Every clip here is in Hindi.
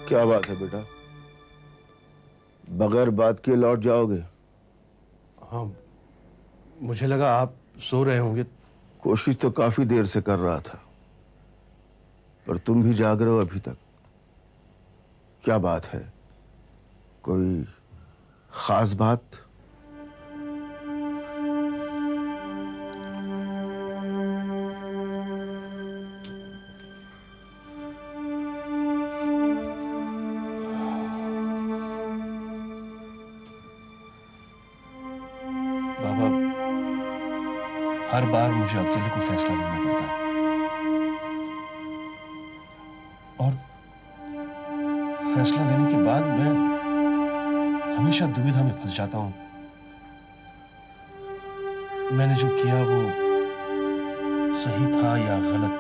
क्या बात है बेटा, बगैर बात किए लौट जाओगे? हाँ, मुझे लगा आप सो रहे होंगे। कोशिश तो काफी देर से कर रहा था, पर तुम भी जाग रहे हो अभी तक। क्या बात है, कोई खास बात? बाबा, हर बार मुझे अकेले को फैसला लेना पड़ता है और फैसला लेने के बाद मैं हमेशा दुविधा में फंस जाता हूं। मैंने जो किया वो सही था या गलत?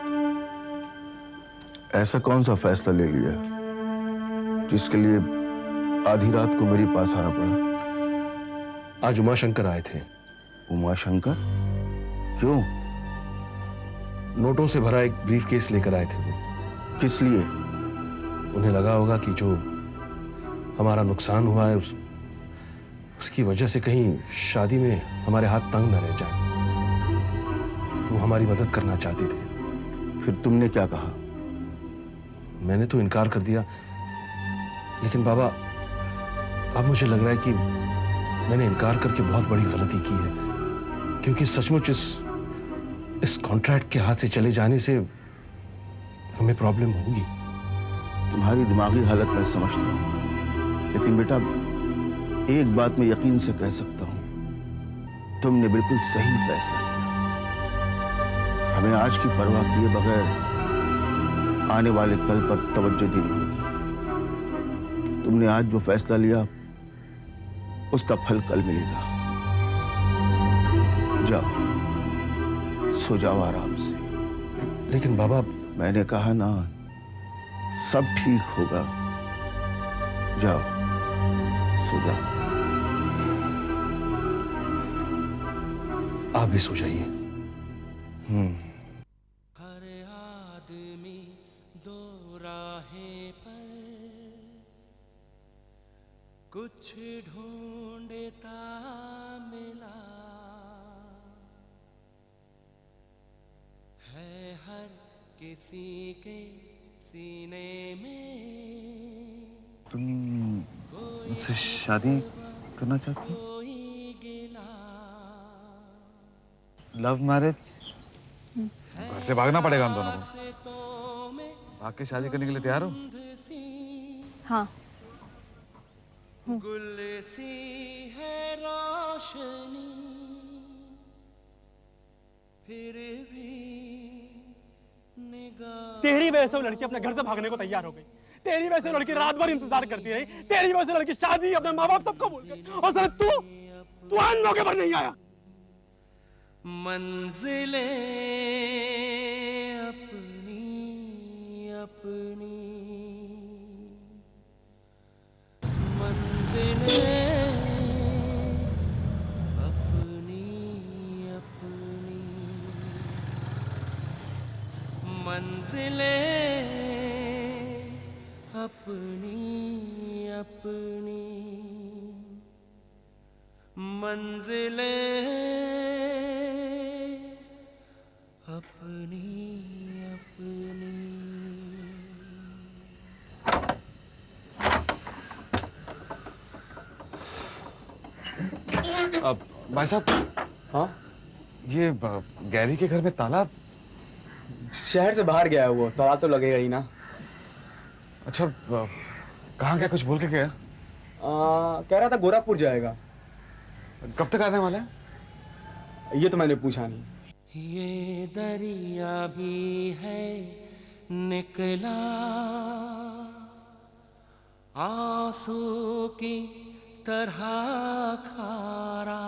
ऐसा कौन सा फैसला ले लिया जिसके लिए आधी रात को मेरे पास आना पड़ा? आज उमाशंकर आए थे। उमाशंकर? क्यों? नोटों से भरा एक ब्रीफ केस लेकर आए थे वो। किस लिए? उन्हें लगा होगा कि जो हमारा नुकसान हुआ है उसकी वजह से कहीं शादी में हमारे हाथ तंग न रह जाए। वो हमारी मदद करना चाहते थे। फिर तुमने क्या कहा? मैंने तो इनकार कर दिया, लेकिन बाबा अब मुझे लग रहा है कि मैंने इनकार करके बहुत बड़ी गलती की है, क्योंकि सचमुच इस कॉन्ट्रैक्ट के हाथ से चले जाने से हमें प्रॉब्लम होगी। तुम्हारी दिमागी हालत मैं समझता हूं, लेकिन बेटा एक बात मैं यकीन से कह सकता हूं, तुमने बिल्कुल सही फैसला लिया। हमें आज की परवाह किए बगैर आने वाले कल पर तवज्जो देनी होगी। तुमने आज जो फैसला लिया उसका फल कल मिलेगा। जाओ, सो जाओ आराम से। लेकिन बाबा, मैंने कहा ना, सब ठीक होगा। जाओ, सो जाओ। आप भी सो जाइए। हर आदमी दो राहें पर कुछ ढूंढता मिला है, हर किसी के सीने में तुम मुझसे शादी करना चाहती हो? कोई गिला लव मैरिज? घर से भागना पड़ेगा हम दोनों को। भाग के शादी करने के लिए तैयार हो? हाँ। गुल सी है रोशनी फिर भी निगाह। तेरी वजह से वो लड़की अपने घर से भागने को तैयार हो गई। तेरी वजह से वो लड़की रात भर इंतजार करती रही। तेरी वजह से लड़की शादी अपने माँ बाप सबको भूल गई, और साला तू आन मौके पर नहीं आया। मंजिलें अपनी अपनी मंजिलें अपनी अपनी मंजिलें अपनी अपनी मंजिलें अपनी अपनी। अब भाई साहब, हाँ, ये गैरी के घर में ताला? शहर से बाहर गया है वो, ताला तो लगेगा ही ना। अच्छा, कहाँ गया? कुछ बोल के गया? कह रहा था गोरखपुर जाएगा। कब तक आने वाला है? ये तो मैंने पूछा नहीं। ये दरिया भी है निकला आंसू की तरह खारा,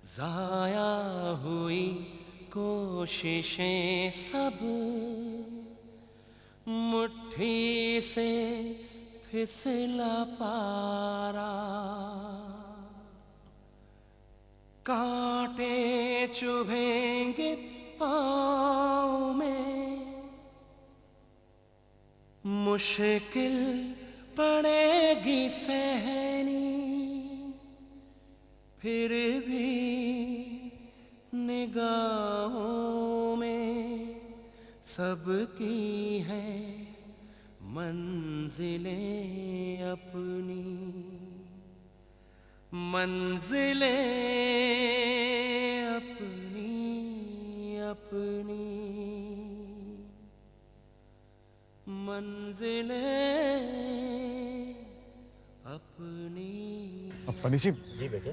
जाया हुई कोशिशें सब मुट्ठी से फिसला पारा, कांटे चुभेंगे पाँव में मुश्किल पड़ेगी सहनी, फिर भी निगाहों में सबकी है मंजिलें अपनी, मंजिलें अपनी अपनी, मंजिलें अपनी। अब पंडित जी, जी बेटे।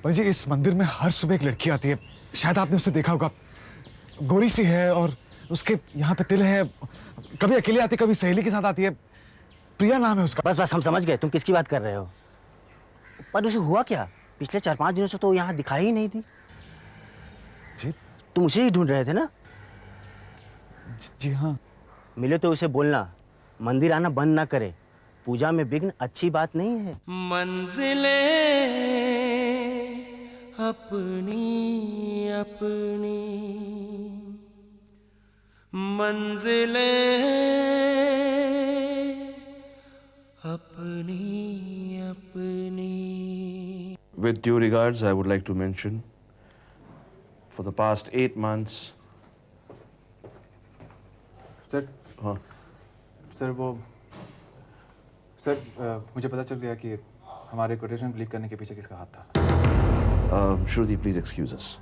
पंडित जी, इस मंदिर में हर सुबह एक लड़की आती है, शायद आपने उसे देखा होगा। गोरी सी है और उसके यहाँ पे तिल है। कभी अकेले आती, कभी सहेली के साथ आती है। प्रिया नाम है उसका। बस बस हम समझ गए तुम किसकी बात कर रहे हो। पर उसे हुआ क्या? पिछले 4-5 दिनों से तो यहाँ दिखाई ही नहीं थी। जी तुम उसे ही ढूंढ रहे थे ना? जी हाँ। मिले तो उसे बोलना मंदिर आना बंद ना करे, पूजा में विघ्न अच्छी बात नहीं है। मंजिलें अपनी अपनी, मंजिलें अपनी अपनी। With due regards, I would like to mention, for the past 8 months, sir हाँ, सर मुझे पता चल गया कि हमारे कोटेशन लीक करने के पीछे किसका हाथ था। Shruti, please excuse us.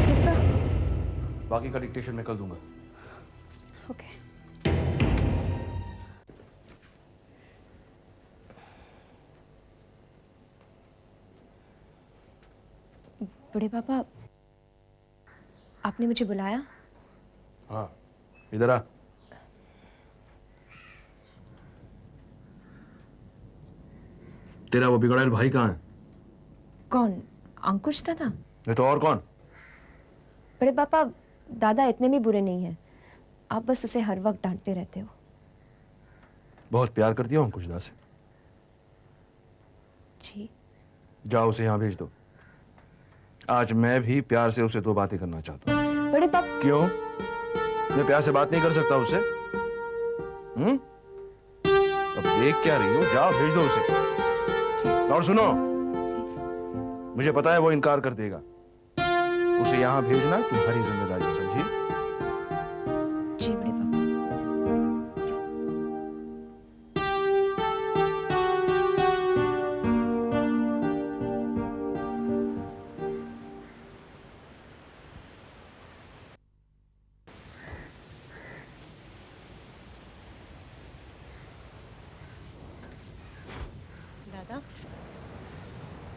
कैसा? बाकी का डिक्टेशन मैं कल दूंगा। ओके। बड़े पापा, आपने मुझे बुलाया? हाँ, इधर आ। तेरा वो बिगड़ैल भाई कहाँ है? कौन? अंकुश दादा? नहीं तो और कौन? बड़े पापा, दादा इतने भी बुरे नहीं हैं। आप बस उसे हर वक्त डांटते रहते हो। बहुत प्यार करती हो अंकुश दा से। जी। जाओ उसे यहाँ भेज दो। आज मैं भी प्यार से उसे 2 बातें करना चाहता हूँ। बड़े पापा। क्यों? मैं प्यार से बात नहीं कर सकता उससे? अब देख क्या रही हो? जाओ भेज दो उसे। और सुनो, मुझे पता है वो इनकार कर देगा। उसे यहाँ भेजना तुम्हारी जिम्मेदारी है, समझी? जी बड़े पापा। दादा,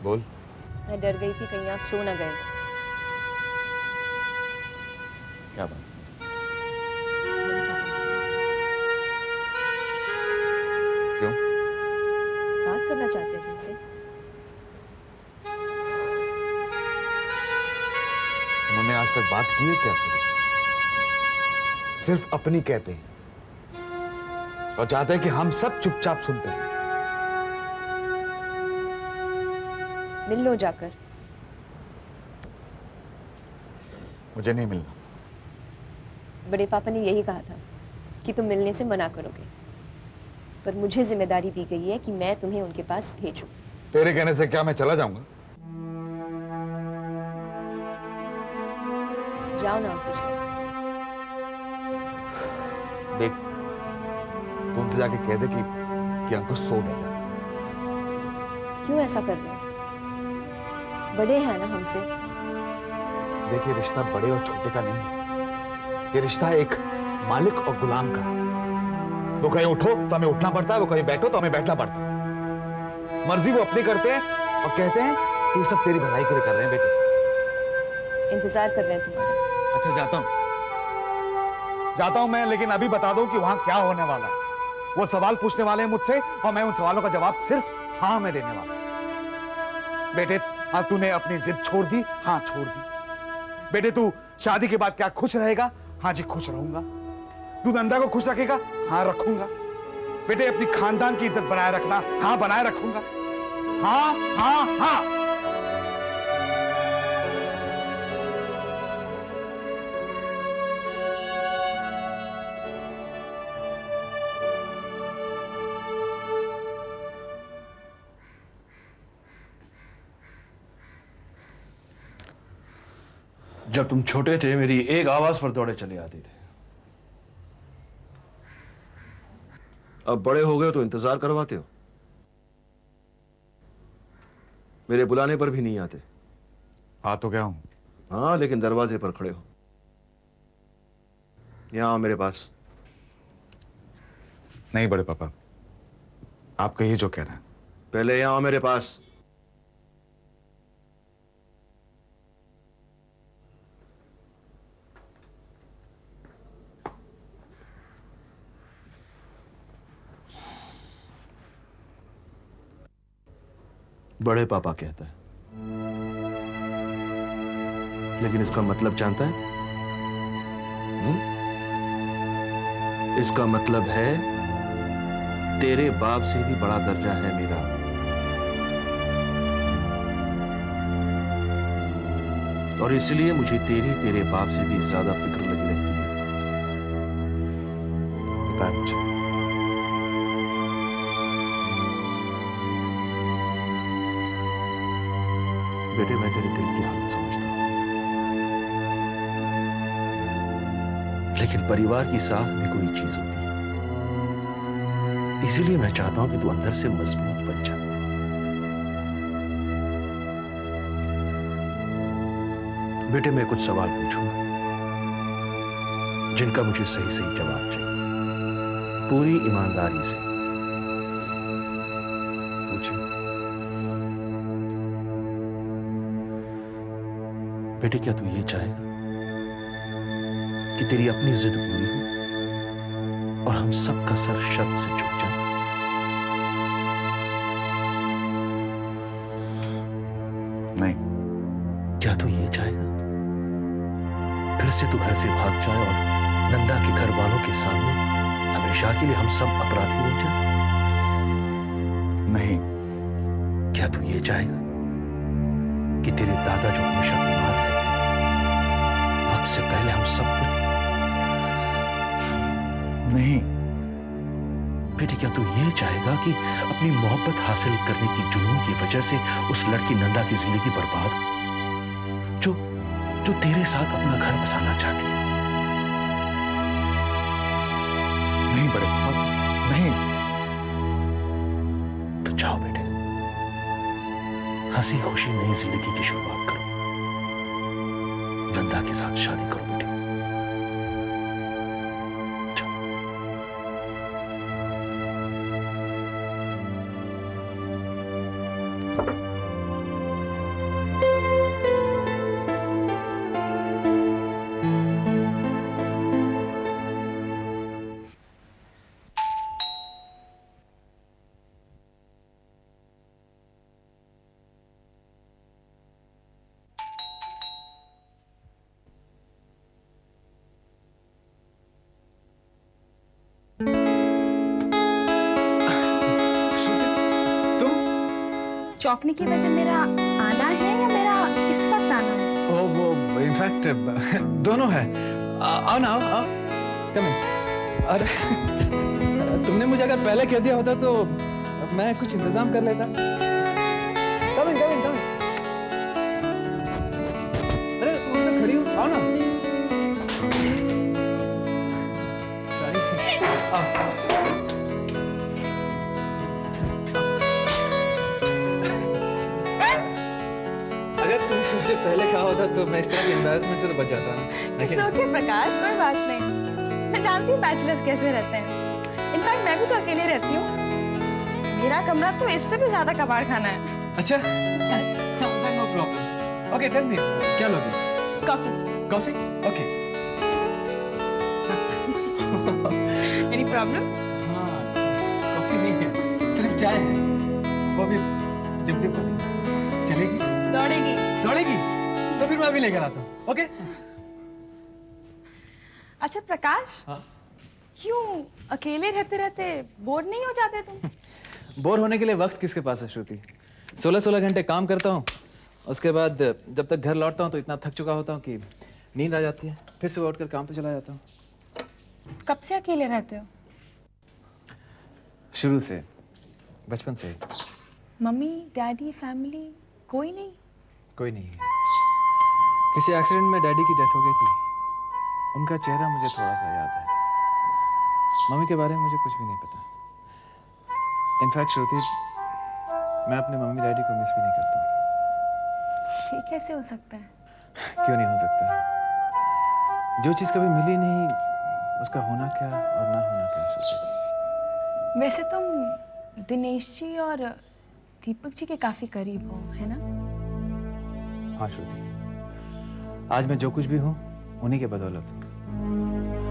बोल। मैं डर गई थी कहीं आप सो न गए। क्या बात? क्यों? बात करना चाहते हैं तुमसे। उन्होंने आज तक बात की है क्या कभी? सिर्फ अपनी कहते हैं और चाहते हैं कि हम सब चुपचाप सुनते हैं। मिल लो जाकर। मुझे नहीं मिलना। बड़े पापा ने यही कहा था कि तुम मिलने से मना करोगे, पर मुझे जिम्मेदारी दी गई है कि मैं तुम्हें उनके पास भेजूं। तेरे कहने से क्या मैं चला जाऊंगा? जाओ ना अंकुश। देख, तू उनसे जाके कह दे कि अंकुश सो गया। क्यों ऐसा कर रहे हो? बड़े हैं ना हमसे। देखिए, रिश्ता बड़े और छोटे का नहीं है। ये रिश्ता एक मालिक और गुलाम का है। वो कहीं उठो तो हमें उठना पड़ता है, वो कहीं बैठो तो हमें बैठना पड़ता है। मर्जी वो अपनी करते हैं और कहते हैं कि ये सब तेरी भलाई के लिए कर रहे हैं बेटे। इंतजार कर रहे हैं तुम्हारा। अच्छा जाता हूं मैं, लेकिन अभी बता दूं कि वहां क्या होने वाला है। वो सवाल पूछने वाले हैं मुझसे और मैं उन सवालों का जवाब सिर्फ हाँ में देने वाला हूं। बेटे हाँ, तूने अपनी जिद छोड़ दी? हाँ छोड़ दी। बेटे तू शादी के बाद क्या खुश रहेगा? हाँ जी खुश रहूंगा। तू नंदा को खुश रखेगा? हाँ रखूंगा। बेटे अपनी खानदान की इज्जत बनाए रखना? हाँ बनाए रखूंगा। हाँ हाँ हाँ। जब तुम छोटे थे मेरी एक आवाज पर दौड़े चले आते थे। अब बड़े हो गए तो इंतजार करवाते हो। मेरे बुलाने पर भी नहीं आते। आ तो गया हूं। हाँ लेकिन दरवाजे पर खड़े हो। यहां आओ मेरे पास। नहीं बड़े पापा, आप कहिए जो कह रहे हैं। पहले यहां आओ मेरे पास। बड़े पापा कहता है, लेकिन इसका मतलब जानता है? इसका मतलब है तेरे बाप से भी बड़ा दर्जा है मेरा। और इसलिए मुझे तेरे बाप से भी ज्यादा फिक्र लगी रहती है। पता है मुझे। बेटे मैं तेरे दिल की हालत समझता हूं, लेकिन परिवार की साख भी कोई चीज होती है। इसीलिए मैं चाहता हूं कि तू अंदर से मजबूत बन जा। बेटे मैं कुछ सवाल पूछूंगा जिनका मुझे सही सही जवाब चाहिए, पूरी ईमानदारी से। पूछिए। बेटे क्या तू ये चाहेगा कि तेरी अपनी जिद पूरी हो और हम सबका सर शर्म से झुक जाए? नहीं। क्या तू ये चाहेगा फिर से तू घर से भाग जाए और नंदा के घर वालों के सामने हमेशा के लिए हम सब अपराधी बन जाए? नहीं। क्या तू ये चाहेगा कि तेरे दादा जो हमेशा बीमार रहते वक्त से पहले हम सब कुछ? नहीं। बेटे क्या तू ये चाहेगा कि अपनी मोहब्बत हासिल करने की जुनून की वजह से उस लड़की नंदा की जिंदगी बर्बाद हो, जो तेरे साथ अपना घर बसाना चाहती है? नहीं बड़े पापा, नहीं। तो जाओ बेटे, हंसी खुशी नई जिंदगी की शुरुआत करो। नंदा के साथ शादी करो बेटे। चौंकने की वजह मेरा आना है या मेरा इस वक्त आना है? वो इनफैक्ट दोनों है। आओ ना, आओ कम इन। अरे तुमने मुझे अगर पहले कह दिया होता तो मैं कुछ इंतजाम कर लेता। कम इन, कम इन, कम इन। अरे तुम तो खड़ी हो, आओ ना। सॉरी, आओ। अगर तुमने मुझे पहले कहा होता तो मैं इस तरह की एम्बैरेसमेंट से तो बच जाता ना। लेकिन ओके प्रकाश, कोई बात नहीं। मैं जानती हूँ बैचलर्स कैसे रहते हैं। इनफैक्ट मैं भी तो अकेले रहती हूँ। मेरा कमरा तो इससे भी ज्यादा कबाड़ खाना है। अच्छा no problem. Okay tell me, क्या लोगी? Coffee. Coffee? Okay. Any problem? हाँ, कॉफी नहीं है, सिर्फ चाय है, वो भी डिप डिप वाली। चलेगी? दौड़ेगी। दौड़ेगी? तो फिर मैं अभी लेकर आता हूँ। ओके? अच्छा प्रकाश, हाँ? क्यों अकेले रहते रहते बोर नहीं हो जाते तुम? बोर होने के लिए वक्त किसके पास है श्रुति? 16-16 घंटे काम करता हूँ, उसके बाद जब तक घर लौटता हूँ तो इतना थक चुका होता हूँ कि नींद आ जाती है, फिर सुबह उठकर काम पे चला जाता हूँ। कब से अकेले रहते हो? शुरू से, बचपन से। मम्मी डैडी फैमिली कोई नहीं? कोई नहीं है। किसी एक्सीडेंट में डैडी की डेथ हो गई थी, उनका चेहरा मुझे थोड़ा सा याद है। मम्मी के बारे में मुझे कुछ भी नहीं पता। इनफैक्ट श्रुति, मैं अपने मम्मी डैडी को मिस भी नहीं करता हूँ। ये कैसे हो सकता है? क्यों नहीं हो सकता? जो चीज़ कभी मिली नहीं, उसका होना क्या और ना होना क्या श्रुति? वैसे तुम दिनेश जी और दीपक जी के काफी करीब हो, है ना? हाँ श्रुति, आज मैं जो कुछ भी हूँ उन्हीं के बदौलत हूँ।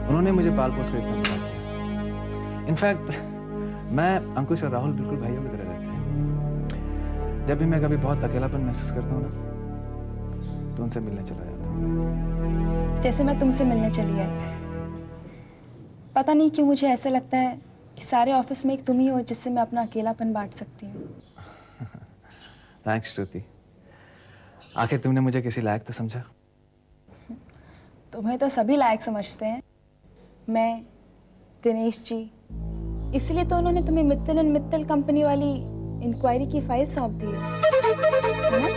उन्होंने मुझे पाल पोस कर इतना बड़ा किया। इनफैक्ट मैं, अंकुश और राहुल बिल्कुल भाइयों की तरह रहते हैं। जब भी मैं कभी बहुत अकेलापन महसूस करता हूँ ना, तो उनसे मिलने चला जाता हूँ। जैसे मैं तुमसे मिलने चली आई। पता नहीं क्यों मुझे ऐसा लगता है कि सारे ऑफिस में एक तुम ही हो जिससे मैं अपना अकेलापन बांट सकती हूँ। थैंक्स श्रुति, आखिर तुमने मुझे किसी लायक तो समझा। तुम्हें तो सभी लायक समझते हैं, मैं, दिनेश जी। इसलिए तो उन्होंने तुम्हें मित्तल एंड मित्तल कंपनी वाली इंक्वायरी की फाइल सौंप दी है ना?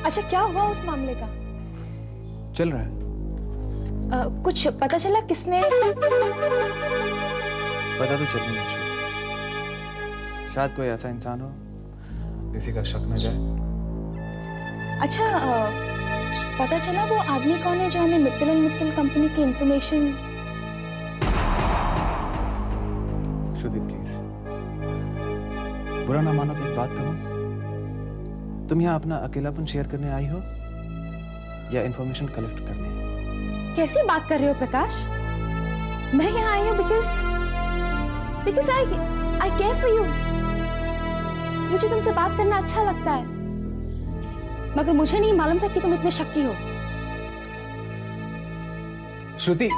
अच्छा क्या हुआ उस मामले का? चल रहा है। कुछ पता चला किसने? पता तो चल नहीं श्रुति, शायद कोई ऐसा इंसान हो किसी का शक न जाए। अच्छा पता चला वो आदमी कौन है जो हमें मित्तल एंड मित्तल कंपनी की इंफॉर्मेशन? श्रुति प्लीज, बुरा ना मानो तो एक बात कहूं, तुम यहाँ अपना अकेलापन शेयर करने आई हो या इंफॉर्मेशन कलेक्ट करने? कैसी बात कर रहे हो प्रकाश? मैं यहाँ आई हूँ because I care for you. मुझे तुमसे बात करना अच्छा लगता है, मगर मुझे नहीं मालूम था कि तुम इतने शक्की हो। श्रुति,